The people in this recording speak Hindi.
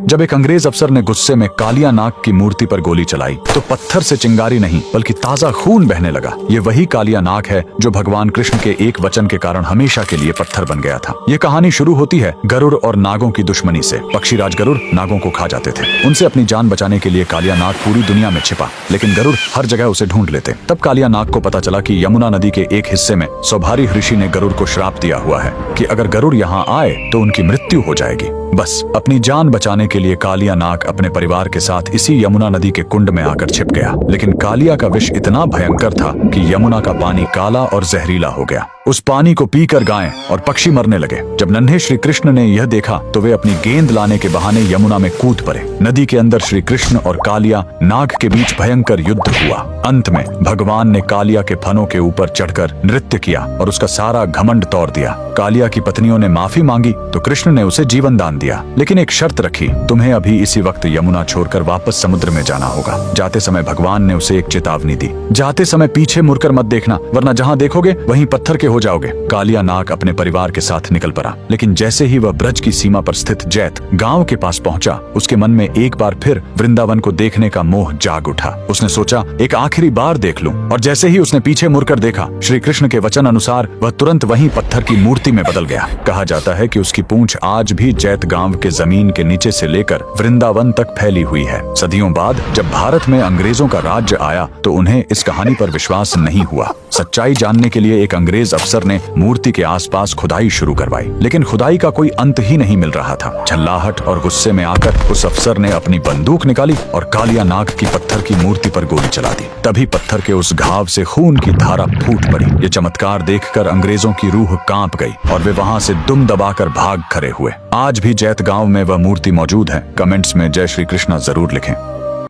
जब एक अंग्रेज अफसर ने गुस्से में कालिया नाग की मूर्ति पर गोली चलाई तो पत्थर से चिंगारी नहीं बल्कि ताजा खून बहने लगा। ये वही कालिया नाग है जो भगवान कृष्ण के एक वचन के कारण हमेशा के लिए पत्थर बन गया था। ये कहानी शुरू होती है गरुड़ और नागों की दुश्मनी से। पक्षीराज गरुड़ नागों को खा जाते थे। उनसे अपनी जान बचाने के लिए कालिया नाग पूरी दुनिया में छिपा, लेकिन गरुड़ हर जगह उसे ढूंढ लेते। तब कालिया नाग को पता चला कि यमुना नदी के एक हिस्से में सौभारी ऋषि ने गरुड़ को श्राप दिया हुआ है कि अगर गरुड़ यहाँ आए तो उनकी मृत्यु हो जाएगी। बस अपनी जान बचाने के लिए कालिया नाग अपने परिवार के साथ इसी यमुना नदी के कुंड में आकर छिप गया। लेकिन कालिया का विष इतना भयंकर था कि यमुना का पानी काला और जहरीला हो गया। उस पानी को पीकर गायें और पक्षी मरने लगे। जब नन्हे श्री कृष्ण ने यह देखा तो वे अपनी गेंद लाने के बहाने यमुना में कूद पड़े। नदी के अंदर श्री कृष्ण और कालिया नाग के बीच भयंकर युद्ध हुआ। अंत में भगवान ने कालिया के फनों के ऊपर चढ़कर नृत्य किया और उसका सारा घमंड तोड़ दिया। कालिया की पत्नियों ने माफी मांगी तो कृष्ण ने उसे जीवन दान दिया, लेकिन एक शर्त रखी, तुम्हें अभी इसी वक्त यमुना छोड़कर वापस समुद्र में जाना होगा। जाते समय भगवान ने उसे एक चेतावनी दी, जाते समय पीछे मुड़कर मत देखना, वरना जहाँ देखोगे वहीं पत्थर के हो जाओगे। कालिया नाग अपने परिवार के साथ निकल पड़ा, लेकिन जैसे ही वह ब्रज की सीमा पर स्थित जैत गांव के पास पहुंचा, उसके मन में एक बार फिर वृंदावन को देखने का मोह जाग उठा। उसने सोचा एक आखिरी बार देख लूं, और जैसे ही उसने पीछे मुड़कर देखा, श्री कृष्ण के वचन अनुसार वह तुरंत वहीं पत्थर की मूर्ति में बदल गया। कहा जाता है कि उसकी पूंछ आज भी जैत गांव के जमीन के नीचे से लेकर वृंदावन तक फैली हुई है। सदियों बाद जब भारत में अंग्रेजों का राज्य आया तो उन्हें इस कहानी पर विश्वास नहीं हुआ। सच्चाई जानने के लिए एक अंग्रेज अफसर ने मूर्ति के आसपास खुदाई शुरू करवाई, लेकिन खुदाई का कोई अंत ही नहीं मिल रहा था। झल्लाहट और गुस्से में आकर उस अफसर ने अपनी बंदूक निकाली और कालिया नाग की पत्थर की मूर्ति पर गोली चला दी। तभी पत्थर के उस घाव से खून की धारा फूट पड़ी। ये चमत्कार देखकर अंग्रेजों की रूह कांप गई और वे वहां से दुम दबाकर भाग खड़े हुए। आज भी जैत गांव में वह मूर्ति मौजूद है। कमेंट्स में जय श्री कृष्णा जरूर लिखें।